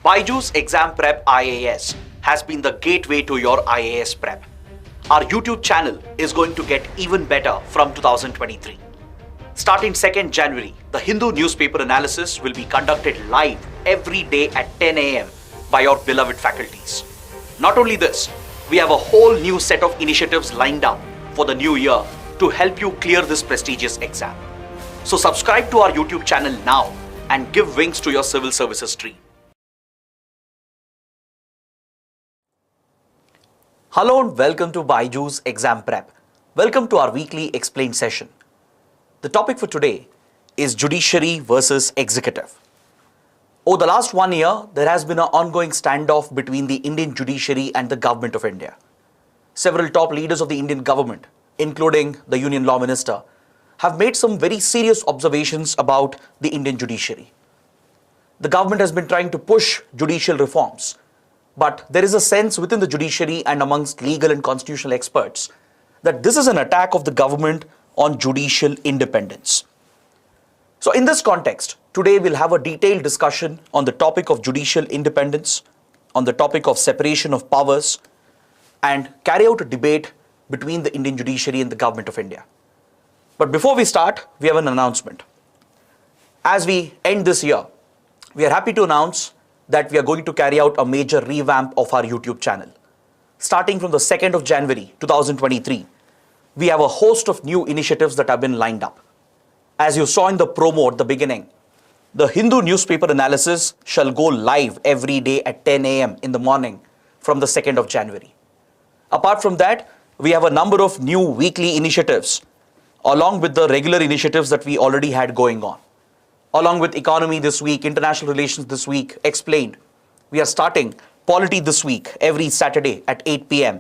BYJU'S Exam Prep IAS has been the gateway to your IAS prep. Our YouTube channel is going to get even better from 2023. Starting 2nd January, the Hindu newspaper analysis will be conducted live every day at 10 a.m. by your beloved faculties. Not only this, we have a whole new set of initiatives lined up for the new year to help you clear this prestigious exam. So subscribe to our YouTube channel now and give wings to your civil services dream. Hello and welcome to BYJU'S Exam Prep. Welcome to our weekly explained session. The topic for today is judiciary versus executive. Over the last 1 year, there has been an ongoing standoff between the Indian judiciary and the government of India. Several top leaders of the Indian government, including the Union Law Minister, have made some very serious observations about the Indian judiciary. The government has been trying to push judicial reforms, but there is a sense within the judiciary and amongst legal and constitutional experts that this is an attack of the government on judicial independence. So in this context, today we'll have a detailed discussion on the topic of judicial independence, on the topic of separation of powers, and carry out a debate between the Indian judiciary and the government of India. But before we start, we have an announcement. As we end this year, we are happy to announce that we are going to carry out a major revamp of our YouTube channel. Starting from the 2nd of January 2023, we have a host of new initiatives that have been lined up. As you saw in the promo at the beginning, the Hindu newspaper analysis shall go live every day at 10 a.m. in the morning from the 2nd of January. Apart from that, we have a number of new weekly initiatives along with the regular initiatives that we already had going on. Along with economy this week, international relations this week, explained. We are starting Polity this week, every Saturday at 8 p.m.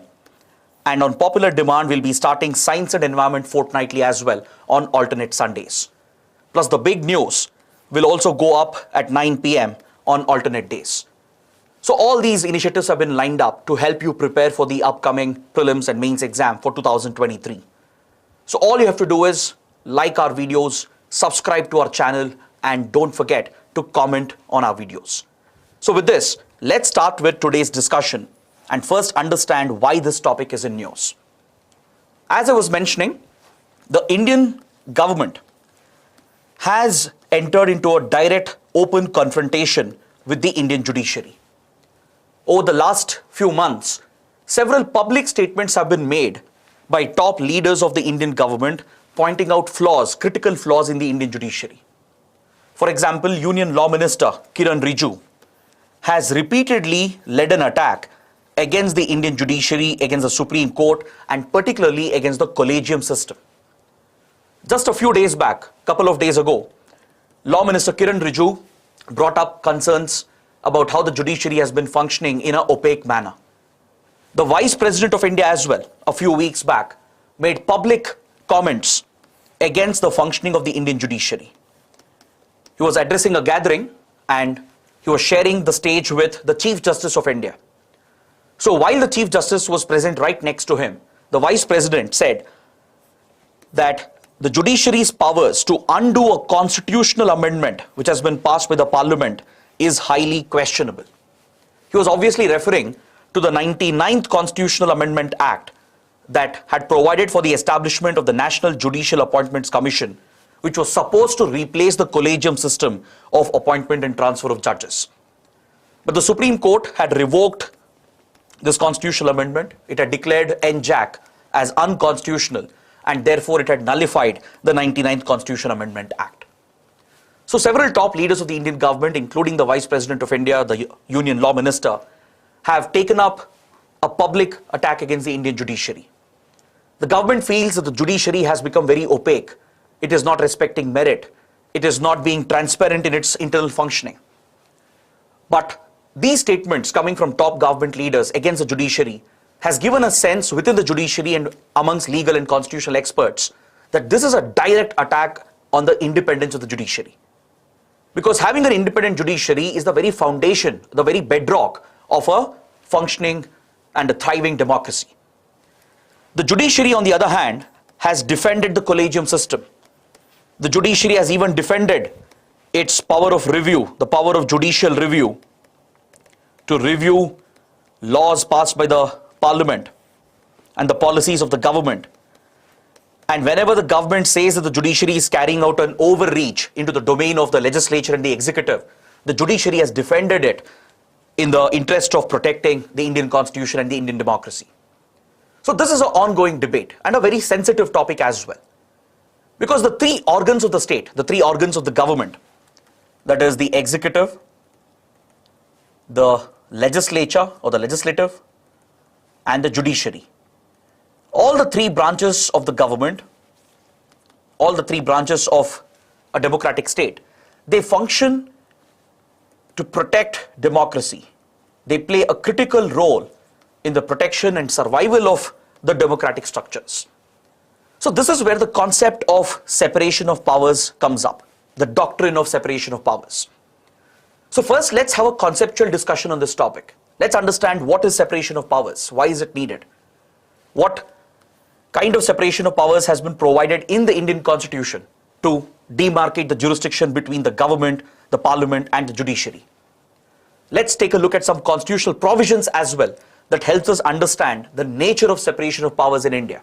And on popular demand, we'll be starting Science and Environment fortnightly as well on alternate Sundays. Plus the big news will also go up at 9 p.m. on alternate days. So all these initiatives have been lined up to help you prepare for the upcoming prelims and mains exam for 2023. So all you have to do is like our videos, subscribe to our channel, and don't forget to comment on our videos. So with this, let's start with today's discussion and first understand why this topic is in news. As I was mentioning, the Indian government has entered into a direct, open confrontation with the Indian judiciary. Over the last few months, several public statements have been made by top leaders of the Indian government pointing out flaws, critical flaws in the Indian judiciary. For example, Union Law Minister Kiran Rijiju has repeatedly led an attack against the Indian judiciary, against the Supreme Court, and particularly against the collegium system. Just a few days back, couple of days ago, Law Minister Kiran Rijiju brought up concerns about how the judiciary has been functioning in an opaque manner. The Vice President of India as well, a few weeks back, made public comments against the functioning of the Indian judiciary. He was addressing a gathering and he was sharing the stage with the Chief Justice of India. So while the Chief Justice was present right next to him, the Vice President said that the judiciary's powers to undo a constitutional amendment which has been passed by the Parliament is highly questionable. He was obviously referring to the 99th Constitutional Amendment Act that had provided for the establishment of the National Judicial Appointments Commission, which was supposed to replace the collegium system of appointment and transfer of judges. But the Supreme Court had revoked this constitutional amendment. It had declared NJAC as unconstitutional, and therefore it had nullified the 99th Constitutional Amendment Act. So several top leaders of the Indian government, including the Vice President of India, the Union Law Minister, have taken up a public attack against the Indian judiciary. The government feels that the judiciary has become very opaque. It is not respecting merit. It is not being transparent in its internal functioning. But these statements coming from top government leaders against the judiciary has given a sense within the judiciary and amongst legal and constitutional experts that this is a direct attack on the independence of the judiciary. Because having an independent judiciary is the very foundation, the very bedrock of a functioning and a thriving democracy. The judiciary, on the other hand, has defended the collegium system. The judiciary has even defended its power of review, the power of judicial review, to review laws passed by the parliament and the policies of the government. And whenever the government says that the judiciary is carrying out an overreach into the domain of the legislature and the executive, the judiciary has defended it in the interest of protecting the Indian constitution and the Indian democracy. So this is an ongoing debate and a very sensitive topic as well. Because the three organs of the state, the three organs of the government, that is the executive, the legislature or the legislative, and the judiciary. All the three branches of the government, all the three branches of a democratic state, they function to protect democracy. They play a critical role in the protection and survival of the democratic structures. So this is where the concept of separation of powers comes up, the doctrine of separation of powers. So first, let's have a conceptual discussion on this topic. Let's understand what is separation of powers, why is it needed, what kind of separation of powers has been provided in the Indian Constitution to demarcate the jurisdiction between the government, the parliament, and the judiciary. Let's take a look at some constitutional provisions as well that helps us understand the nature of separation of powers in India.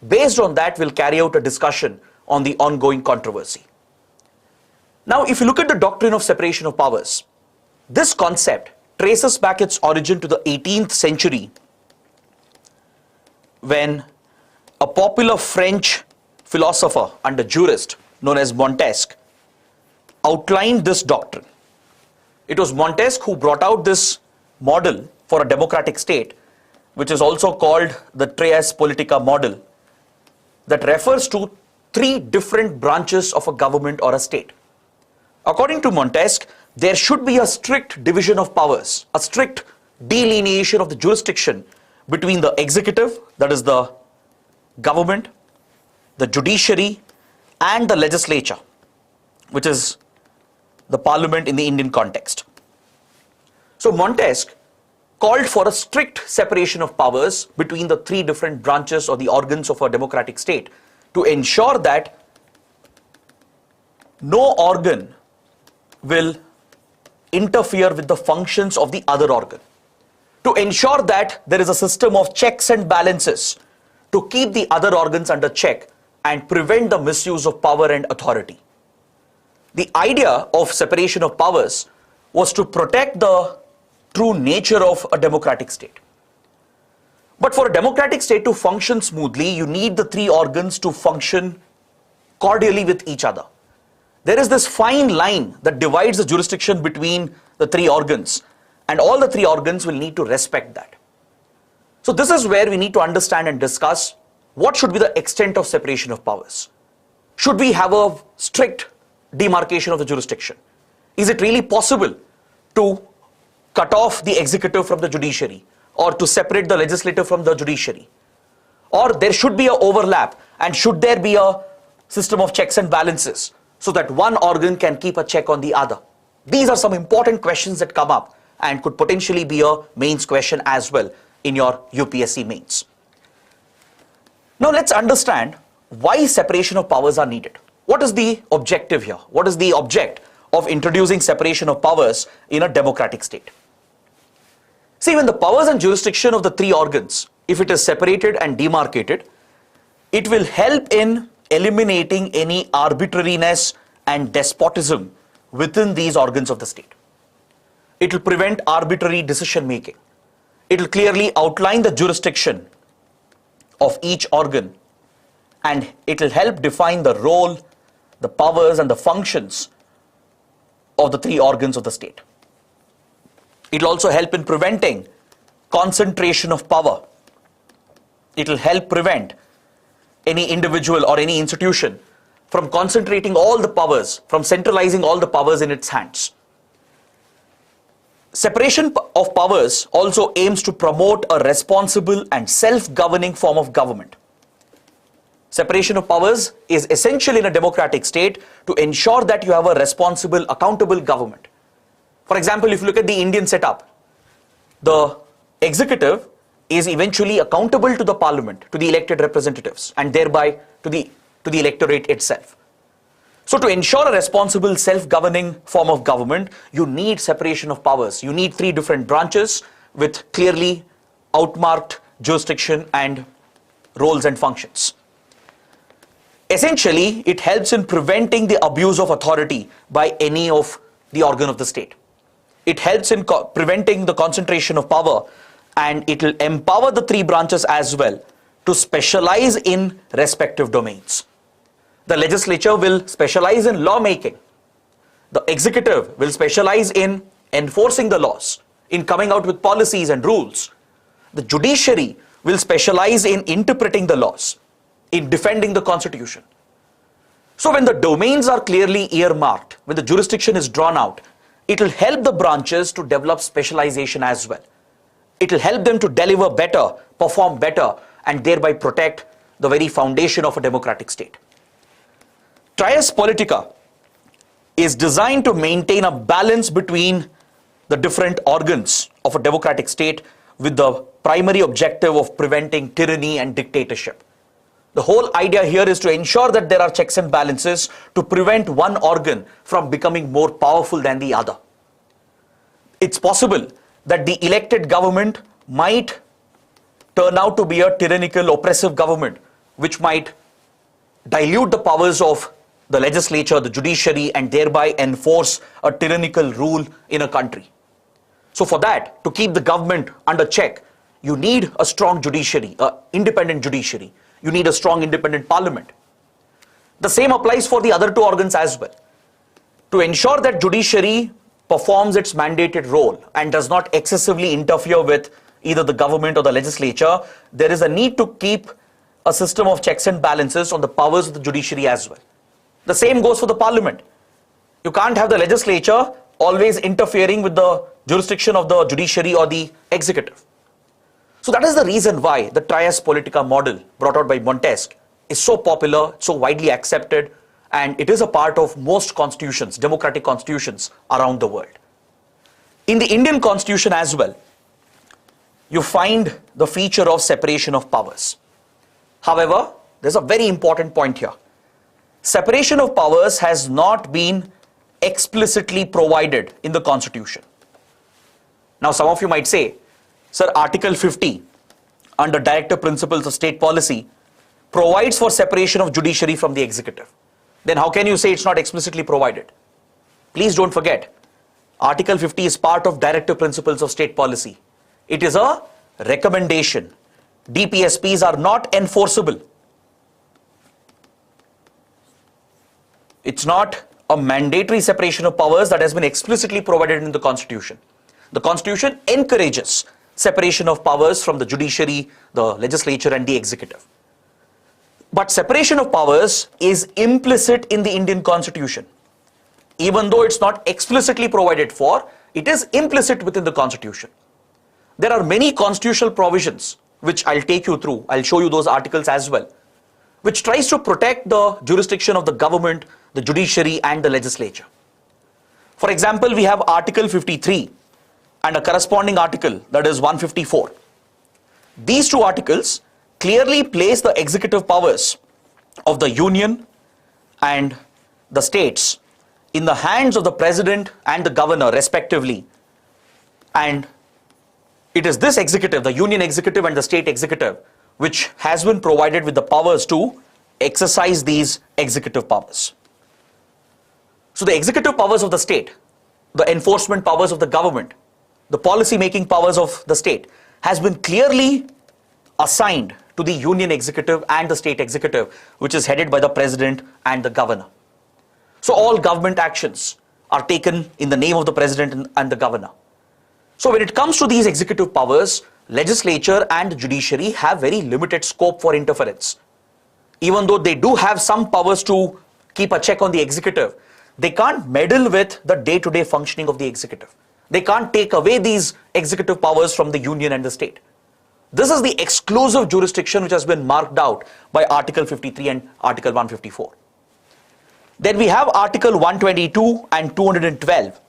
Based on that, we'll carry out a discussion on the ongoing controversy. Now, if you look at the doctrine of separation of powers, this concept traces back its origin to the 18th century when a popular French philosopher and a jurist known as Montesquieu outlined this doctrine. It was Montesquieu who brought out this model for a democratic state, which is also called the Tres Politica model, that refers to three different branches of a government or a state. According to Montesquieu, there should be a strict division of powers, a strict delineation of the jurisdiction between the executive, that is the government, the judiciary, and the legislature, which is the parliament in the Indian context. So Montesquieu called for a strict separation of powers between the three different branches or the organs of a democratic state to ensure that no organ will interfere with the functions of the other organ, to ensure that there is a system of checks and balances to keep the other organs under check and prevent the misuse of power and authority. The idea of separation of powers was to protect the true nature of a democratic state. But for a democratic state to function smoothly, you need the three organs to function cordially with each other. There is this fine line that divides the jurisdiction between the three organs, and all the three organs will need to respect that. So this is where we need to understand and discuss what should be the extent of separation of powers. Should we have a strict demarcation of the jurisdiction? Is it really possible to cut off the executive from the judiciary, or to separate the legislative from the judiciary? Or there should be an overlap, and should there be a system of checks and balances so that one organ can keep a check on the other? These are some important questions that come up and could potentially be a mains question as well in your UPSC mains. Now let's understand why separation of powers are needed. What is the objective here? What is the object of introducing separation of powers in a democratic state? See, when the powers and jurisdiction of the three organs, if it is separated and demarcated, it will help in eliminating any arbitrariness and despotism within these organs of the state. It will prevent arbitrary decision making. It will clearly outline the jurisdiction of each organ, and it will help define the role, the powers, and the functions of the three organs of the state. It will also help in preventing concentration of power. It will help prevent any individual or any institution from concentrating all the powers, from centralizing all the powers in its hands. Separation of powers also aims to promote a responsible and self-governing form of government. Separation of powers is essential in a democratic state to ensure that you have a responsible, accountable government. For example, if you look at the Indian setup, the executive is eventually accountable to the parliament, to the elected representatives, and thereby to the electorate itself. So to ensure a responsible self-governing form of government, you need separation of powers. You need three different branches with clearly outmarked jurisdiction and roles and functions. Essentially, it helps in preventing the abuse of authority by any of the organ of the state. It helps in preventing the concentration of power, and it will empower the three branches as well to specialize in respective domains. The legislature will specialize in lawmaking. The executive will specialize in enforcing the laws, in coming out with policies and rules. The judiciary will specialize in interpreting the laws, in defending the constitution. So when the domains are clearly earmarked, when the jurisdiction is drawn out, it will help the branches to develop specialization as well. It will help them to deliver better, perform better, and thereby protect the very foundation of a democratic state. Trias Politica is designed to maintain a balance between the different organs of a democratic state with the primary objective of preventing tyranny and dictatorship. The whole idea here is to ensure that there are checks and balances to prevent one organ from becoming more powerful than the other. It's possible that the elected government might turn out to be a tyrannical, oppressive government, which might dilute the powers of the legislature, the judiciary, and thereby enforce a tyrannical rule in a country. So for that, to keep the government under check, you need a strong judiciary, an independent judiciary. You need a strong independent parliament. The same applies for the other two organs as well. To ensure that judiciary performs its mandated role and does not excessively interfere with either the government or the legislature, there is a need to keep a system of checks and balances on the powers of the judiciary as well. The same goes for the parliament. You can't have the legislature always interfering with the jurisdiction of the judiciary or the executive. So that is the reason why the Trias Politica model brought out by Montesquieu is so popular, so widely accepted, and it is a part of most constitutions, democratic constitutions around the world. In the Indian constitution as well, you find the feature of separation of powers. However, there's a very important point here. Separation of powers has not been explicitly provided in the constitution. Now some of you might say, sir, Article 50 under Directive Principles of State Policy provides for separation of judiciary from the executive. Then how can you say it's not explicitly provided? Please don't forget, Article 50 is part of Directive Principles of State Policy. It is a recommendation. DPSPs are not enforceable. It's not a mandatory separation of powers that has been explicitly provided in the Constitution. The Constitution encourages separation of powers from the judiciary, the legislature, and the executive. But separation of powers is implicit in the Indian Constitution. Even though it's not explicitly provided for, it is implicit within the Constitution. There are many constitutional provisions which I'll take you through. I'll show you those articles as well, which tries to protect the jurisdiction of the government, the judiciary, and the legislature. For example, we have Article 53 and a corresponding article, that is 154. These two articles clearly place the executive powers of the union and the states in the hands of the president and the governor respectively, and it is this executive, the union executive and the state executive, which has been provided with the powers to exercise these executive powers. So the executive powers of the state, the enforcement powers of the government, the policy making powers of the state has been clearly assigned to the union executive and the state executive, which is headed by the president and the governor. So all government actions are taken in the name of the president and the governor. So when it comes to these executive powers, legislature and judiciary have very limited scope for interference. Even though they do have some powers to keep a check on the executive, they can't meddle with the day-to-day functioning of the executive. They can't take away these executive powers from the union and the state. This is the exclusive jurisdiction which has been marked out by Article 53 and Article 154. Then we have Article 122 and 212,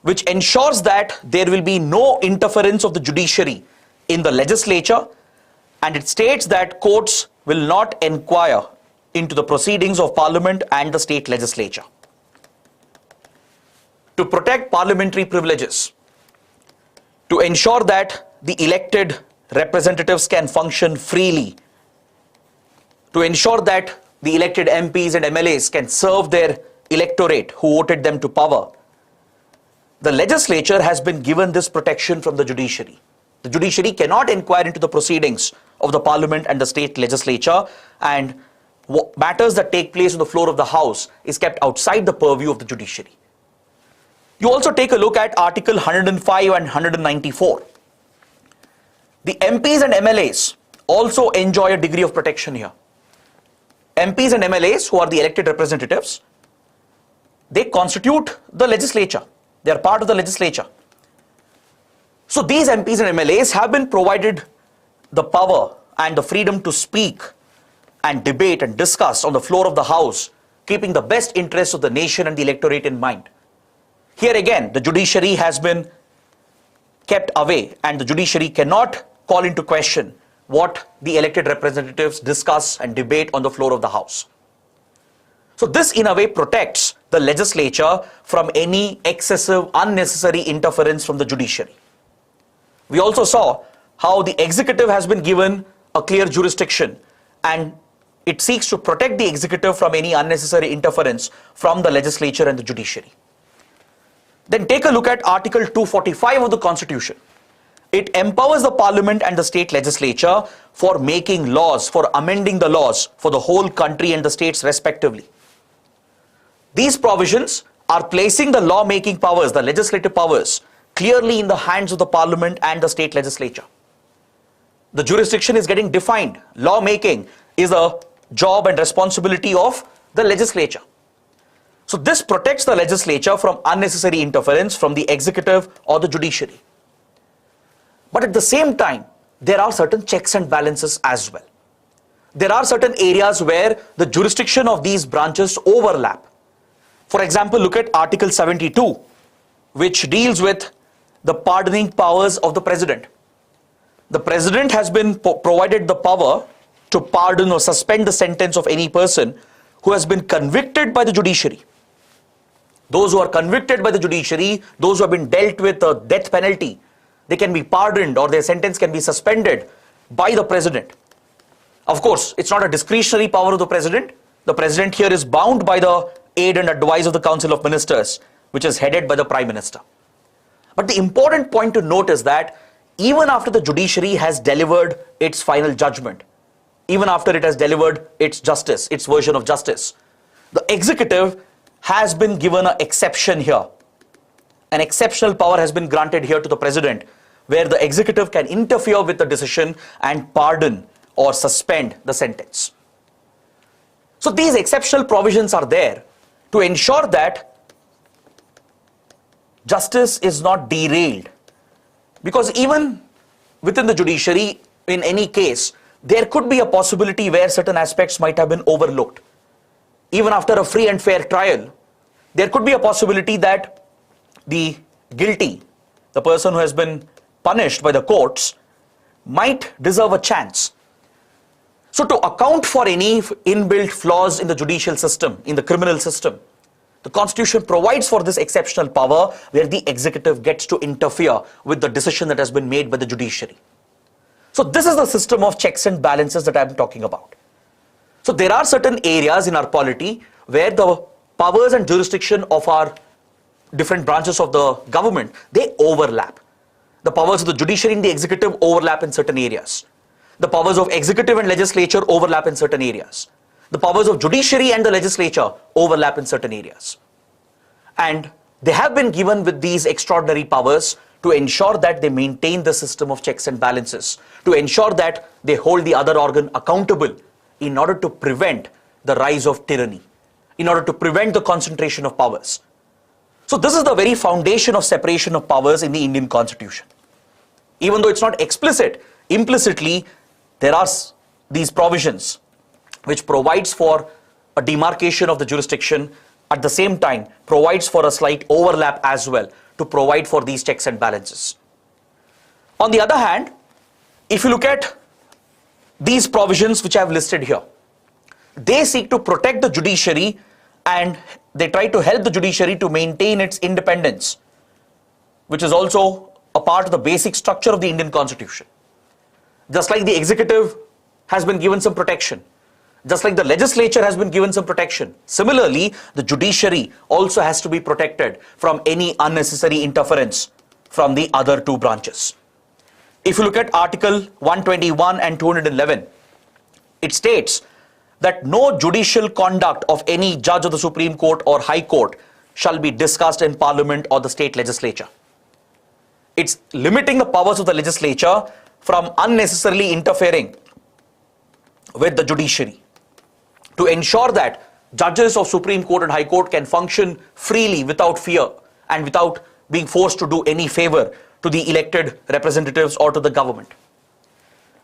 which ensures that there will be no interference of the judiciary in the legislature, and it states that courts will not inquire into the proceedings of Parliament and the state legislature. To protect parliamentary privileges, to ensure that the elected representatives can function freely, to ensure that the elected MPs and MLAs can serve their electorate who voted them to power, the legislature has been given this protection from the judiciary. The judiciary cannot inquire into the proceedings of the Parliament and the state legislature, and matters that take place on the floor of the House is kept outside the purview of the judiciary. You also take a look at Article 105 and 194. The MPs and MLAs also enjoy a degree of protection here. MPs and MLAs, who are the elected representatives, they constitute the legislature. They are part of the legislature. So these MPs and MLAs have been provided the power and the freedom to speak and debate and discuss on the floor of the House, keeping the best interests of the nation and the electorate in mind. Here again, the judiciary has been kept away, and the judiciary cannot call into question what the elected representatives discuss and debate on the floor of the House. So this in a way protects the legislature from any excessive, unnecessary interference from the judiciary. We also saw how the executive has been given a clear jurisdiction, and it seeks to protect the executive from any unnecessary interference from the legislature and the judiciary. Then take a look at Article 245 of the Constitution. It empowers the Parliament and the state legislature for making laws, for amending the laws for the whole country and the states respectively. These provisions are placing the law-making powers, the legislative powers, clearly in the hands of the Parliament and the state legislature. The jurisdiction is getting defined. Law-making is a job and responsibility of the legislature. So this protects the legislature from unnecessary interference from the executive or the judiciary. But at the same time, there are certain checks and balances as well. There are certain areas where the jurisdiction of these branches overlap. For example, look at Article 72, which deals with the pardoning powers of the President. The President has been provided the power to pardon or suspend the sentence of any person who has been convicted by the judiciary. Those who are convicted by the judiciary, those who have been dealt with a death penalty, they can be pardoned or their sentence can be suspended by the President. Of course, it's not a discretionary power of the President. The President here is bound by the aid and advice of the Council of Ministers, which is headed by the Prime Minister. But the important point to note is that even after the judiciary has delivered its final judgment, even after it has delivered its justice, its version of justice, the executive has been given an exception here. An exceptional power has been granted here to the President, where the executive can interfere with the decision and pardon or suspend the sentence. So these exceptional provisions are there to ensure that justice is not derailed. Because even within the judiciary, in any case, there could be a possibility where certain aspects might have been overlooked. Even after a free and fair trial, there could be a possibility that the guilty, the person who has been punished by the courts, might deserve a chance. So to account for any inbuilt flaws in the judicial system, in the criminal system, the Constitution provides for this exceptional power where the executive gets to interfere with the decision that has been made by the judiciary. So this is the system of checks and balances that I am talking about. So there are certain areas in our polity where the powers and jurisdiction of our different branches of the government, they overlap. The powers of the judiciary and the executive overlap in certain areas. The powers of executive and legislature overlap in certain areas. The powers of judiciary and the legislature overlap in certain areas. And they have been given with these extraordinary powers to ensure that they maintain the system of checks and balances, to ensure that they hold the other organ accountable in order to prevent the rise of tyranny, in order to prevent the concentration of powers. So this is the very foundation of separation of powers in the Indian Constitution. Even though it's not explicit, implicitly there are these provisions which provides for a demarcation of the jurisdiction, at the same time provides for a slight overlap as well to provide for these checks and balances. On the other hand, if you look at these provisions which I have listed here, They seek to protect the judiciary and they try to help the judiciary to maintain its independence, which is also a part of the basic structure of the Indian Constitution. Just like the executive has been given some protection, just like the legislature has been given some protection, similarly, the judiciary also has to be protected from any unnecessary interference from the other two branches. If you look at Article 121 and 211, it states that no judicial conduct of any judge of the Supreme Court or High Court shall be discussed in Parliament or the state legislature. It's limiting the powers of the legislature from unnecessarily interfering with the judiciary to ensure that judges of Supreme Court and High Court can function freely without fear and without being forced to do any favor to the elected representatives or to the government.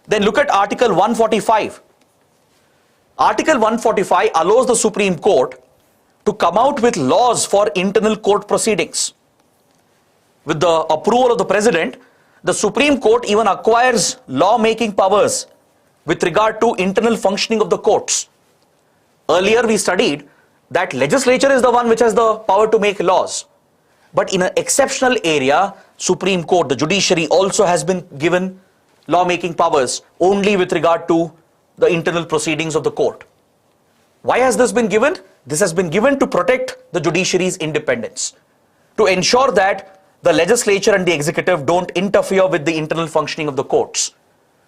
Then look at Article 145. Article 145 allows the Supreme Court to come out with laws for internal court proceedings. With the approval of the President, the Supreme Court even acquires law-making powers with regard to internal functioning of the courts. Earlier we studied that legislature is the one which has the power to make laws. But in an exceptional area, Supreme Court, the judiciary also has been given law-making powers only with regard to the internal proceedings of the court. Why has this been given? This has been given to protect the judiciary's independence, to ensure that the legislature and the executive don't interfere with the internal functioning of the courts.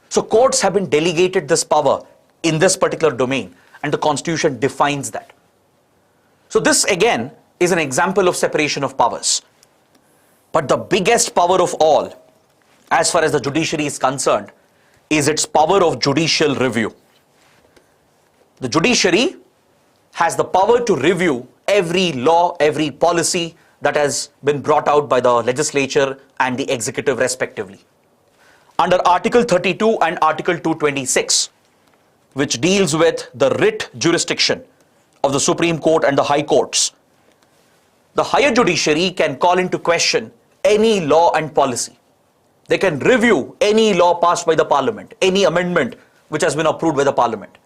So courts have been delegated this power in this particular domain, and the Constitution defines that. So this again is an example of separation of powers. But the biggest power of all, as far as the judiciary is concerned, is its power of judicial review. The judiciary has the power to review every law, every policy that has been brought out by the legislature and the executive respectively. Under Article 32 and Article 226, which deals with the writ jurisdiction of the Supreme Court and the High Courts, the higher judiciary can call into question any law and policy. They can review any law passed by the Parliament, any amendment which has been approved by the Parliament.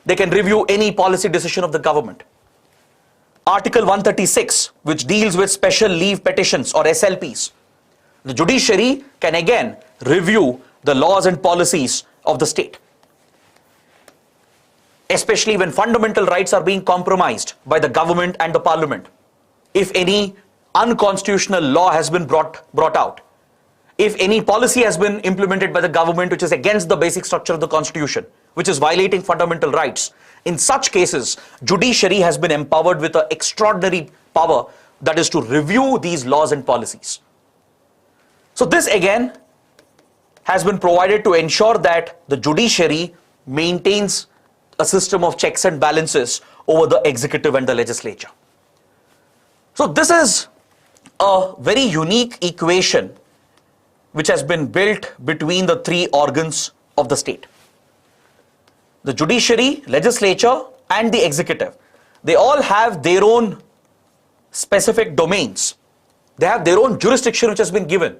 They can review any policy decision of the government. Article 136, which deals with special leave petitions or SLPs. The judiciary can again review the laws and policies of the state, especially when fundamental rights are being compromised by the government and the Parliament. If any unconstitutional law has been brought out, if any policy has been implemented by the government which is against the basic structure of the Constitution, which is violating fundamental rights, in such cases, judiciary has been empowered with an extraordinary power, that is to review these laws and policies. So this again has been provided to ensure that the judiciary maintains a system of checks and balances over the executive and the legislature. So this is a very unique equation which has been built between the three organs of the state. The judiciary, legislature, and the executive, they all have their own specific domains. They have their own jurisdiction which has been given.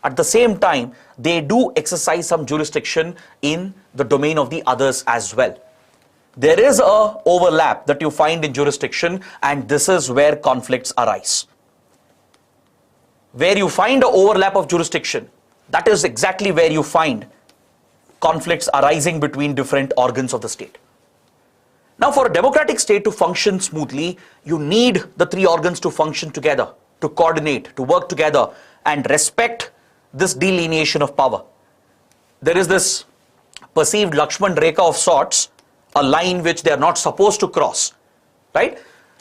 At the same time, they do exercise some jurisdiction in the domain of the others as well. There is a overlap that you find in jurisdiction, and this is where conflicts arise. Where you find an overlap of jurisdiction, that is exactly where you find conflicts arising between different organs of the state. Now, for a democratic state to function smoothly, you need the three organs to function together, to coordinate, to work together and respect this delineation of power. There is this perceived Lakshman Rekha of sorts, a line which they are not supposed to cross, right?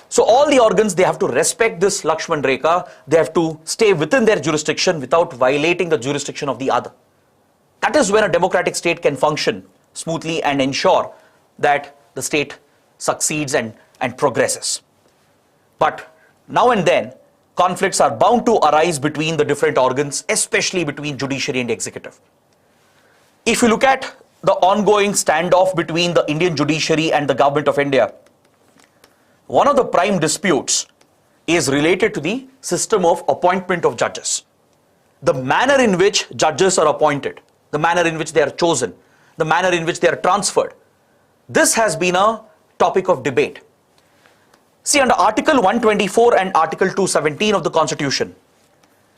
So all the organs, they have to respect this Lakshman Rekha. They have to stay within their jurisdiction without violating the jurisdiction of the other. That is when a democratic state can function smoothly and ensure that the state succeeds and progresses. But now and then, conflicts are bound to arise between the different organs, especially between judiciary and executive. If you look at the ongoing standoff between the Indian judiciary and the government of India, one of the prime disputes is related to the system of appointment of judges. The manner in which judges are appointed, the manner in which they are chosen, the manner in which they are transferred. This has been a topic of debate. See, under Article 124 and Article 217 of the Constitution,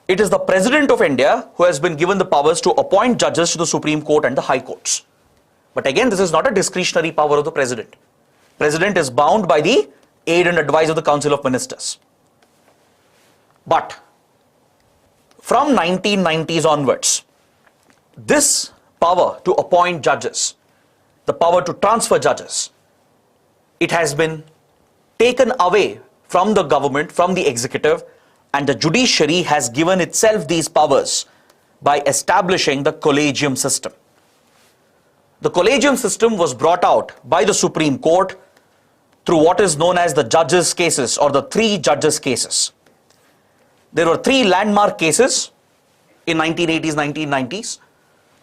it is the President of India who has been given the powers to appoint judges to the Supreme Court and the High Courts. But again, this is not a discretionary power of the President. President is bound by the aid and advice of the Council of Ministers. But from 1990s onwards, this power to appoint judges, the power to transfer judges, it has been taken away from the government, from the executive, and the judiciary has given itself these powers by establishing the collegium system. The collegium system was brought out by the Supreme Court through what is known as the judges' cases or the three judges' cases. There were three landmark cases in 1980s, 1990s.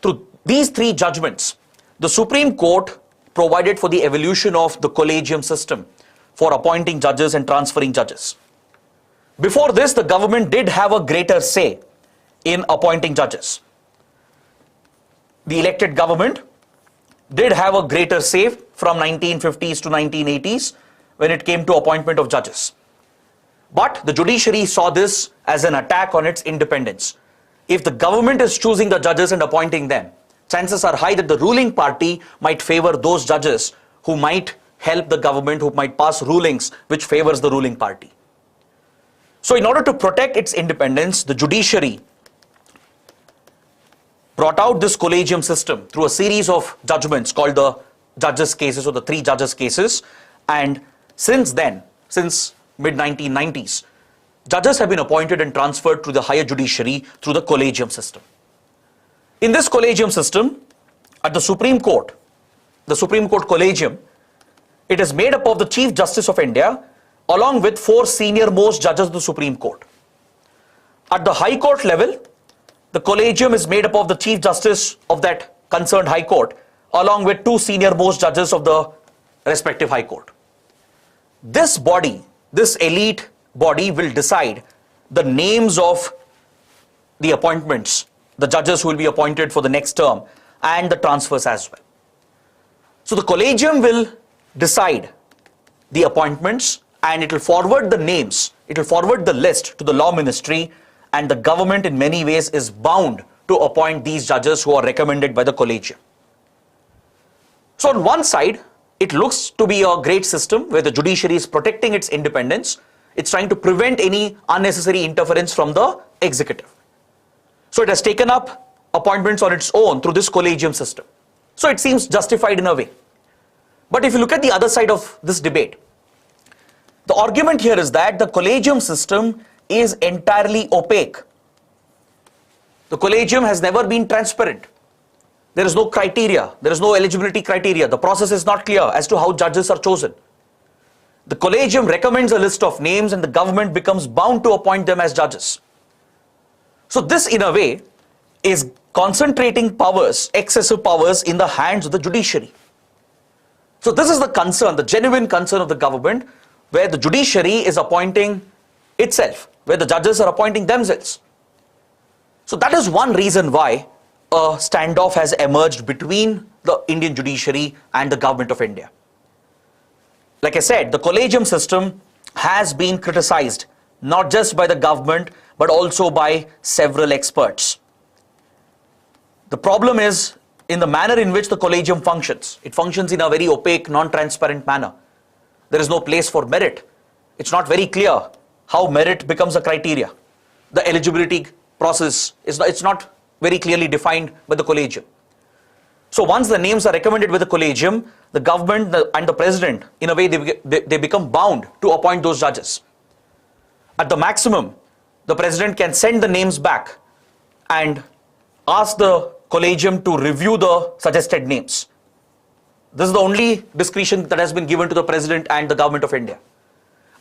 Through these three judgments, the Supreme Court provided for the evolution of the collegium system for appointing judges and transferring judges. Before this, the government did have a greater say in appointing judges. The elected government did have a greater say from 1950s to 1980s when it came to appointment of judges. But the judiciary saw this as an attack on its independence. If the government is choosing the judges and appointing them, chances are high that the ruling party might favor those judges who might help the government, who might pass rulings which favors the ruling party. So in order to protect its independence, the judiciary brought out this collegium system through a series of judgments called the judges' cases or the three judges' cases. And since then, since mid-1990s, judges have been appointed and transferred to the higher judiciary through the collegium system. In this collegium system, at the Supreme Court collegium, it is made up of the Chief Justice of India along with four senior most judges of the Supreme Court. At the High Court level, the collegium is made up of the Chief Justice of that concerned High Court along with two senior most judges of the respective High Court. This body, this elite body, will decide the names of the appointments, the judges who will be appointed for the next term, and the transfers as well. So the collegium will decide the appointments and it will forward the names, it will forward the list to the law ministry, and the government in many ways is bound to appoint these judges who are recommended by the collegium. So on one side, it looks to be a great system where the judiciary is protecting its independence. It's trying to prevent any unnecessary interference from the executive. So it has taken up appointments on its own through this collegium system. So it seems justified in a way. But if you look at the other side of this debate, the argument here is that the collegium system is entirely opaque. The collegium has never been transparent. There is no criteria, there is no eligibility criteria. The process is not clear as to how judges are chosen. The collegium recommends a list of names and the government becomes bound to appoint them as judges. So this in a way is concentrating powers, excessive powers in the hands of the judiciary. So this is the concern, the genuine concern of the government, where the judiciary is appointing itself, where the judges are appointing themselves. So that is one reason why a standoff has emerged between the Indian judiciary and the government of India. Like I said, the collegium system has been criticized not just by the government but also by several experts. The problem is in the manner in which the collegium functions. It functions in a very opaque, non-transparent manner. There is no place for merit. It's not very clear how merit becomes a criteria. The eligibility process it's not very clearly defined by the collegium. So once the names are recommended by the collegium, the government and the president, in a way, they become bound to appoint those judges. At the maximum, the president can send the names back and ask the collegium to review the suggested names. This is the only discretion that has been given to the president and the government of India.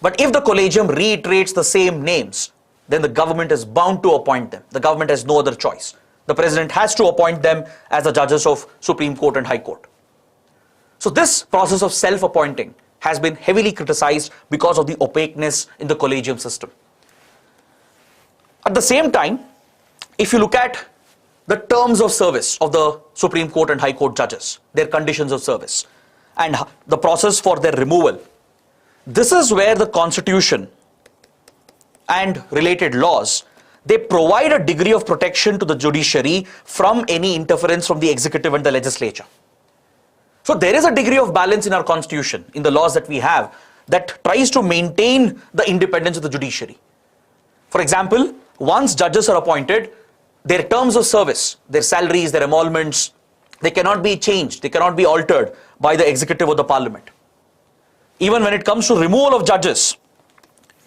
But if the collegium reiterates the same names, then the government is bound to appoint them. The government has no other choice. The president has to appoint them as the judges of Supreme Court and High Court. So this process of self-appointing has been heavily criticized because of the opaqueness in the collegium system. At the same time, if you look at the terms of service of the Supreme Court and High Court judges, their conditions of service, and the process for their removal. This is where the Constitution and related laws, they provide a degree of protection to the judiciary from any interference from the executive and the legislature. So there is a degree of balance in our Constitution, in the laws that we have, that tries to maintain the independence of the judiciary. For example, once judges are appointed, their terms of service, their salaries, their emoluments, they cannot be changed, they cannot be altered by the executive or the parliament. Even when it comes to removal of judges,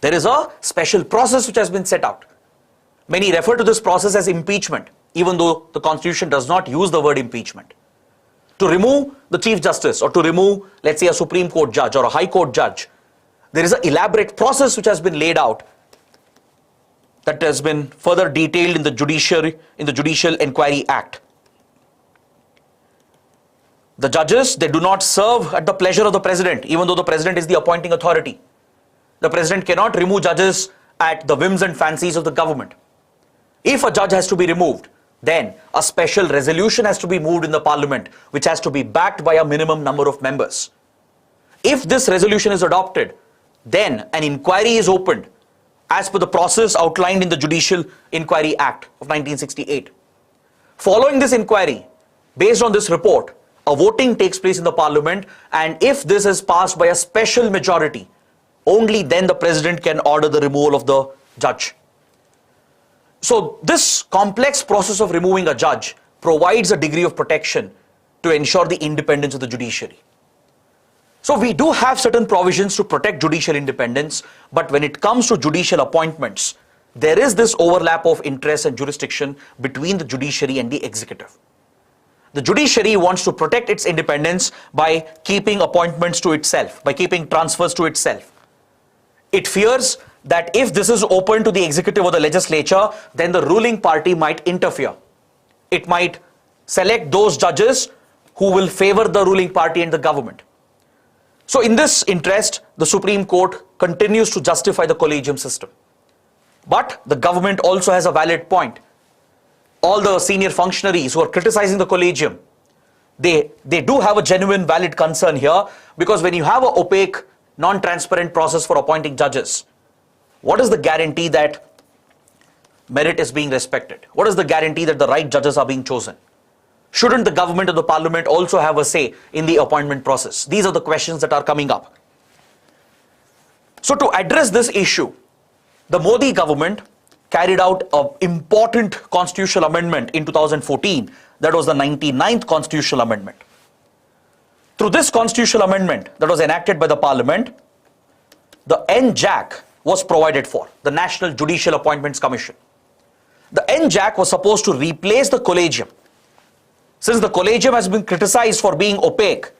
there is a special process which has been set out. Many refer to this process as impeachment, even though the Constitution does not use the word impeachment. To remove the Chief Justice, or to remove, let's say, a Supreme Court judge or a High Court judge, there is an elaborate process which has been laid out, that has been further detailed in the Judicial Inquiry Act. The judges, they do not serve at the pleasure of the president, even though the president is the appointing authority. The president cannot remove judges at the whims and fancies of the government. If a judge has to be removed, then a special resolution has to be moved in the parliament, which has to be backed by a minimum number of members. If this resolution is adopted, then an inquiry is opened as per the process outlined in the Judicial Inquiry Act of 1968. Following this inquiry, based on this report, a voting takes place in the parliament, and if this is passed by a special majority, only then the president can order the removal of the judge. So this complex process of removing a judge provides a degree of protection to ensure the independence of the judiciary. So we do have certain provisions to protect judicial independence, but when it comes to judicial appointments, there is this overlap of interest and jurisdiction between the judiciary and the executive. The judiciary wants to protect its independence by keeping appointments to itself, by keeping transfers to itself. It fears that if this is open to the executive or the legislature, then the ruling party might interfere. It might select those judges who will favor the ruling party and the government. So in this interest, the Supreme Court continues to justify the collegium system. But the government also has a valid point. All the senior functionaries who are criticizing the collegium, they do have a genuine valid concern here, because when you have an opaque, non-transparent process for appointing judges, what is the guarantee that merit is being respected? What is the guarantee that the right judges are being chosen? Shouldn't the government or the parliament also have a say in the appointment process? These are the questions that are coming up. So to address this issue, the Modi government carried out an important constitutional amendment in 2014. That was the 99th constitutional amendment. Through this constitutional amendment that was enacted by the parliament, the NJAC was provided for, the National Judicial Appointments Commission. The NJAC was supposed to replace the collegium. Since the collegium has been criticized for being opaque,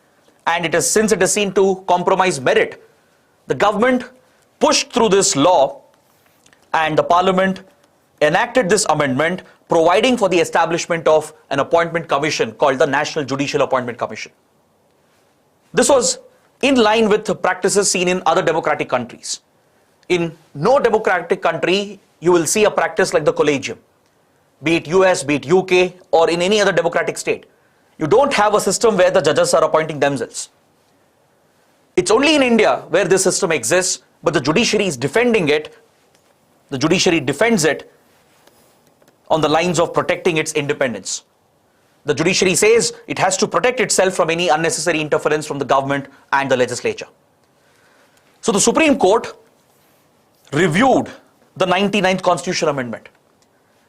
and since it is seen to compromise merit, the government pushed through this law, and the parliament enacted this amendment providing for the establishment of an appointment commission called the National Judicial Appointment Commission. This was in line with the practices seen in other democratic countries. In no democratic country you will see a practice like the collegium, be it US, be it UK, or in any other democratic state. You don't have a system where the judges are appointing themselves. It's only in India where this system exists, but the judiciary is defending it. The judiciary defends it on the lines of protecting its independence. The judiciary says it has to protect itself from any unnecessary interference from the government and the legislature. So the Supreme Court reviewed the 99th constitutional amendment.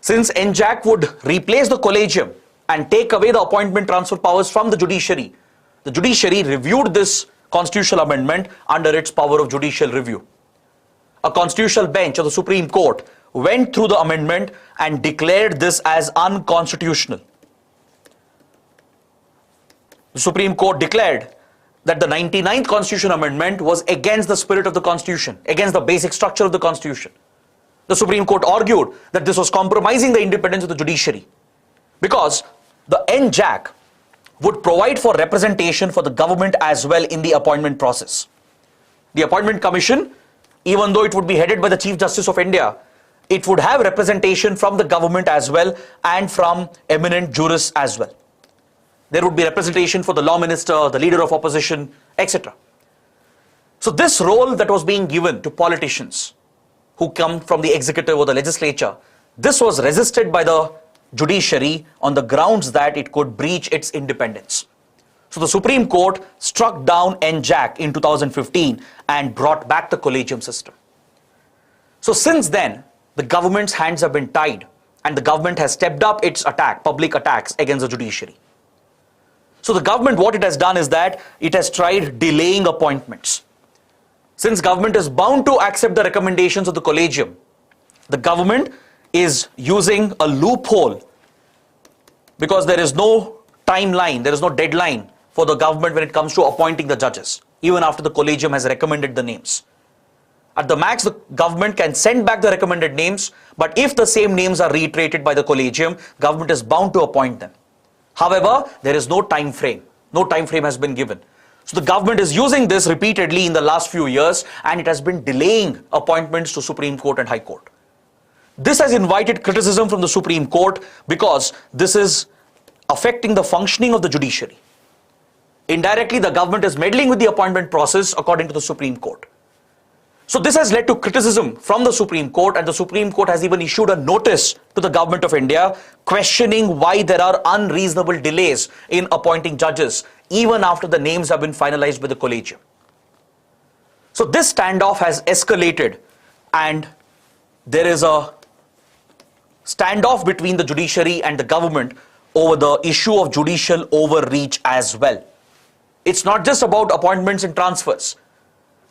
Since NJAC would replace the collegium and take away the appointment transfer powers from the judiciary reviewed this constitutional amendment under its power of judicial review. A constitutional bench of the Supreme Court went through the amendment and declared this as unconstitutional. The Supreme Court declared that the 99th constitutional amendment was against the spirit of the Constitution, against the basic structure of the Constitution. The Supreme Court argued that this was compromising the independence of the judiciary, because the NJAC would provide for representation for the government as well in the appointment process. The appointment commission, even though it would be headed by the Chief Justice of India, it would have representation from the government as well and from eminent jurists as well. There would be representation for the law minister, the leader of opposition, etc. So this role that was being given to politicians who come from the executive or the legislature, this was resisted by the judiciary on the grounds that it could breach its independence. So the Supreme Court struck down NJAC in 2015 and brought back the collegium system. So since then, the government's hands have been tied and the government has stepped up its public attacks against the judiciary. So the government, what it has done is that it has tried delaying appointments. Since government is bound to accept the recommendations of the collegium, the government is using a loophole because there is no timeline, there is no deadline for the government when it comes to appointing the judges, even after the collegium has recommended the names. At the max, the government can send back the recommended names, but if the same names are reiterated by the collegium, government is bound to appoint them. However, there is no time frame. No time frame has been given. So the government is using this repeatedly in the last few years, and it has been delaying appointments to Supreme Court and High Court. This has invited criticism from the Supreme Court because this is affecting the functioning of the judiciary. Indirectly, the government is meddling with the appointment process according to the Supreme Court. So this has led to criticism from the Supreme Court, and the Supreme Court has even issued a notice to the government of India questioning why there are unreasonable delays in appointing judges even after the names have been finalized by the collegium. So this standoff has escalated, and there is a standoff between the judiciary and the government over the issue of judicial overreach as well. It's not just about appointments and transfers.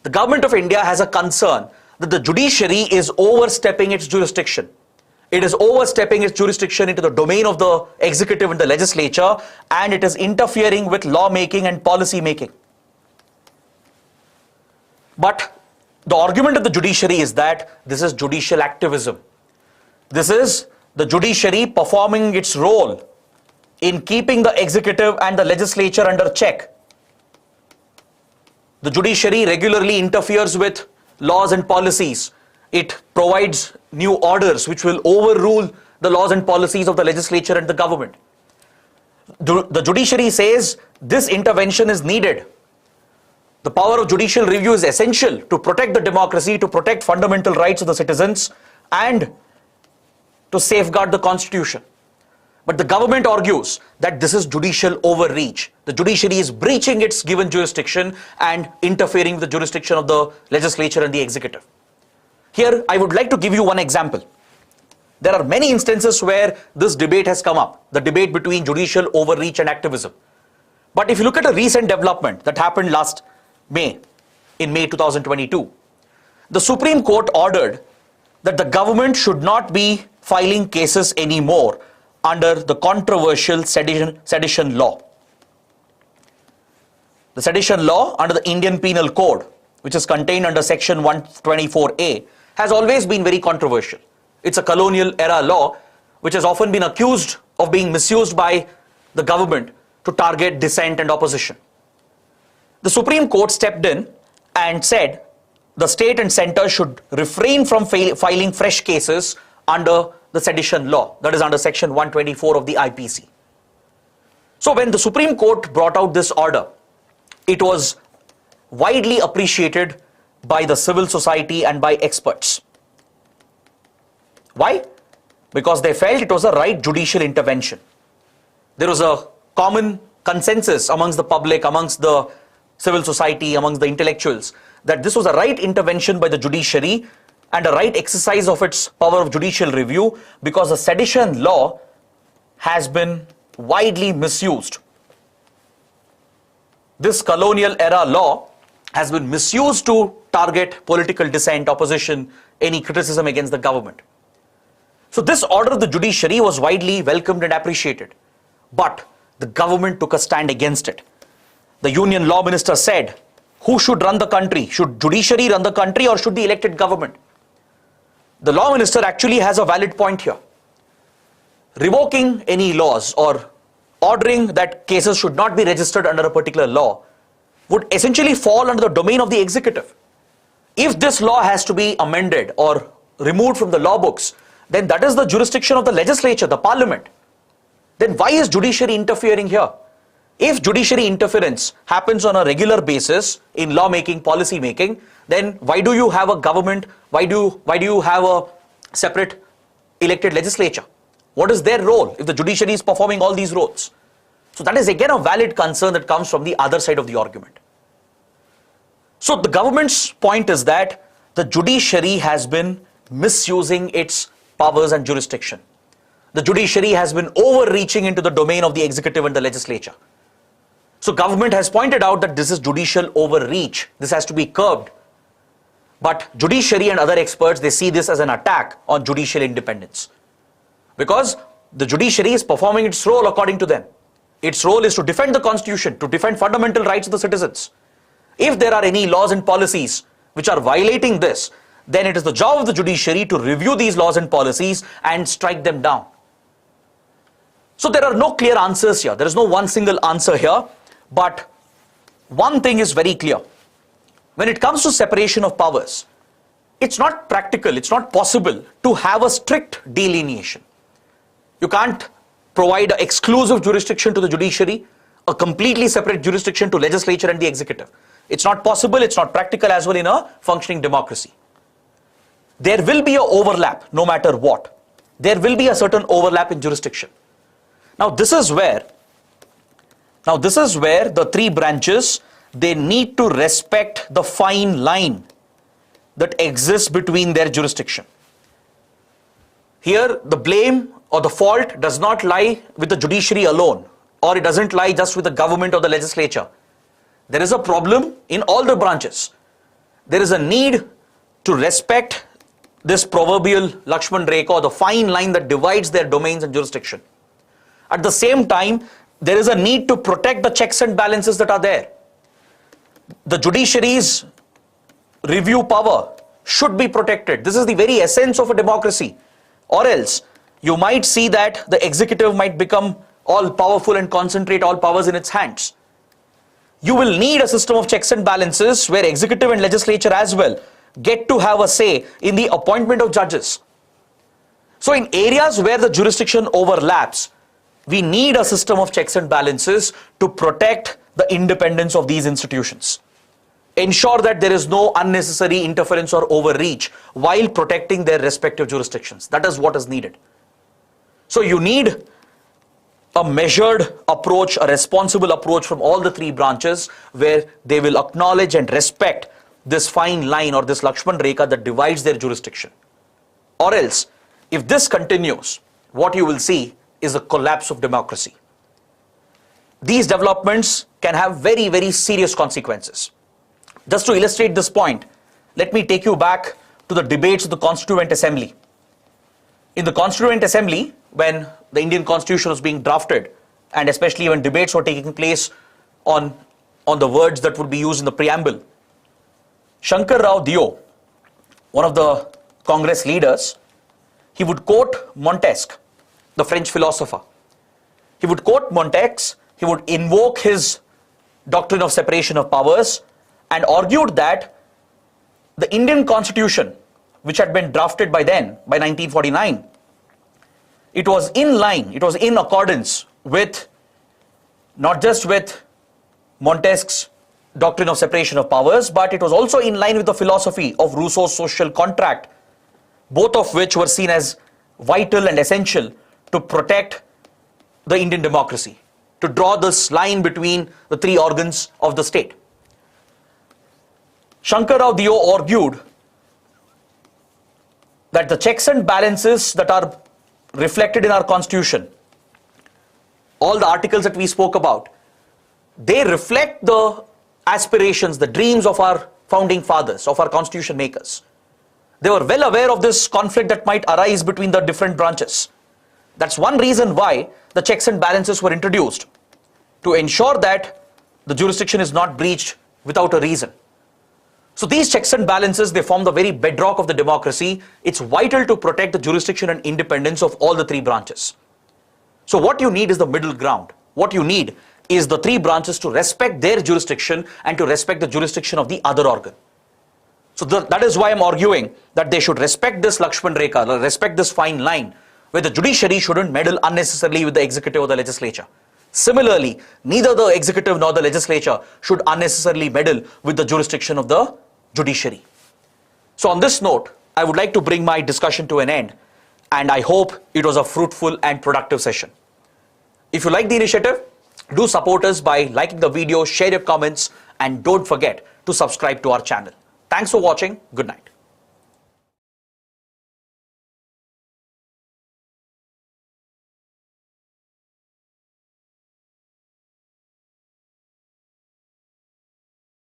The government of India has a concern that the judiciary is overstepping its jurisdiction. It is overstepping its jurisdiction into the domain of the executive and the legislature, and it is interfering with lawmaking and policy making. But the argument of the judiciary is that this is judicial activism. This is the judiciary performing its role in keeping the executive and the legislature under check. The judiciary regularly interferes with laws and policies. It provides new orders which will overrule the laws and policies of the legislature and the government. The judiciary says this intervention is needed. The power of judicial review is essential to protect the democracy, to protect fundamental rights of the citizens, and to safeguard the constitution. But the government argues that this is judicial overreach. The judiciary is breaching its given jurisdiction and interfering with the jurisdiction of the legislature and the executive. Here, I would like to give you one example. There are many instances where this debate has come up, the debate between judicial overreach and activism. But if you look at a recent development that happened last May, in May 2022, the Supreme Court ordered that the government should not be filing cases anymore under the controversial sedition law. The sedition law under the Indian Penal Code, which is contained under section 124A, has always been very controversial. It's a colonial era law which has often been accused of being misused by the government to target dissent and opposition. The Supreme Court stepped in and said the state and center should refrain from filing fresh cases under the sedition law, that is under section 124 of the IPC. So when the Supreme Court brought out this order, it was widely appreciated by the civil society and by experts. Why? Because they felt it was a right judicial intervention. There was a common consensus amongst the public, amongst the civil society, amongst the intellectuals, that this was a right intervention by the judiciary and a right exercise of its power of judicial review, because the sedition law has been widely misused. This colonial era law has been misused to target political dissent, opposition, any criticism against the government. So this order of the judiciary was widely welcomed and appreciated. But the government took a stand against it. The Union Law Minister said, who should run the country? Should judiciary run the country or should the elected government? The Law Minister actually has a valid point here. Revoking any laws or ordering that cases should not be registered under a particular law would essentially fall under the domain of the executive. If this law has to be amended or removed from the law books, then that is the jurisdiction of the legislature, the parliament. Then why is judiciary interfering here? If judiciary interference happens on a regular basis in lawmaking, policy making, then why do you have a government? Why do you have a separate elected legislature? What is their role if the judiciary is performing all these roles? So that is again a valid concern that comes from the other side of the argument. So the government's point is that the judiciary has been misusing its powers and jurisdiction. The judiciary has been overreaching into the domain of the executive and the legislature. So government has pointed out that this is judicial overreach. This has to be curbed. But judiciary and other experts, they see this as an attack on judicial independence. Because the judiciary is performing its role according to them. Its role is to defend the constitution, to defend fundamental rights of the citizens. If there are any laws and policies which are violating this, then it is the job of the judiciary to review these laws and policies and strike them down. So there are no clear answers here. There is no one single answer here. But one thing is very clear. When it comes to separation of powers, it's not practical, it's not possible to have a strict delineation. You can't provide an exclusive jurisdiction to the judiciary, a completely separate jurisdiction to legislature and the executive. It's not possible, it's not practical as well in a functioning democracy. There will be an overlap no matter what. There will be a certain overlap in jurisdiction. Now this is where the three branches, they need to respect the fine line that exists between their jurisdiction. Here the blame or the fault does not lie with the judiciary alone, or it doesn't lie just with the government or the legislature. There is a problem in all the branches. There is a need to respect this proverbial Lakshman Rekha, or the fine line that divides their domains and jurisdiction. At the same time, there is a need to protect the checks and balances that are there. The judiciary's review power should be protected. This is the very essence of a democracy. Or else, you might see that the executive might become all powerful and concentrate all powers in its hands. You will need a system of checks and balances where executive and legislature as well get to have a say in the appointment of judges. So in areas where the jurisdiction overlaps, we need a system of checks and balances to protect the independence of these institutions. Ensure that there is no unnecessary interference or overreach while protecting their respective jurisdictions. That is what is needed. So you need a measured approach, a responsible approach from all the three branches where they will acknowledge and respect this fine line or this Lakshman Rekha that divides their jurisdiction. Or else, if this continues, what you will see is a collapse of democracy. These developments can have very, very serious consequences. Just to illustrate this point, let me take you back to the debates of the Constituent Assembly. In the Constituent Assembly, when the Indian Constitution was being drafted, and especially when debates were taking place on the words that would be used in the preamble, Shankar Rao Dio, one of the Congress leaders, he would quote Montesquieu, the French philosopher. He would quote Montesquieu, he would invoke his doctrine of separation of powers, and argued that the Indian Constitution, which had been drafted by then, by 1949, it was in line, it was in accordance with, not just with Montesquieu's doctrine of separation of powers, but it was also in line with the philosophy of Rousseau's social contract, both of which were seen as vital and essential to protect the Indian democracy, to draw this line between the three organs of the state. Shankar Rao Dio argued that the checks and balances that are reflected in our constitution, all the articles that we spoke about, they reflect the aspirations, the dreams of our founding fathers, of our constitution makers. They were well aware of this conflict that might arise between the different branches. That's one reason why the checks and balances were introduced, to ensure that the jurisdiction is not breached without a reason. So these checks and balances, they form the very bedrock of the democracy. It's vital to protect the jurisdiction and independence of all the three branches. So what you need is the middle ground. What you need is the three branches to respect their jurisdiction and to respect the jurisdiction of the other organ. So that is why I'm arguing that they should respect this Lakshman Rekha, respect this fine line, where the judiciary shouldn't meddle unnecessarily with the executive or the legislature. Similarly, neither the executive nor the legislature should unnecessarily meddle with the jurisdiction of the judiciary. So on this note, I would like to bring my discussion to an end, and I hope it was a fruitful and productive session. If you like the initiative, do support us by liking the video, share your comments, and don't forget to subscribe to our channel. Thanks for watching. Good night.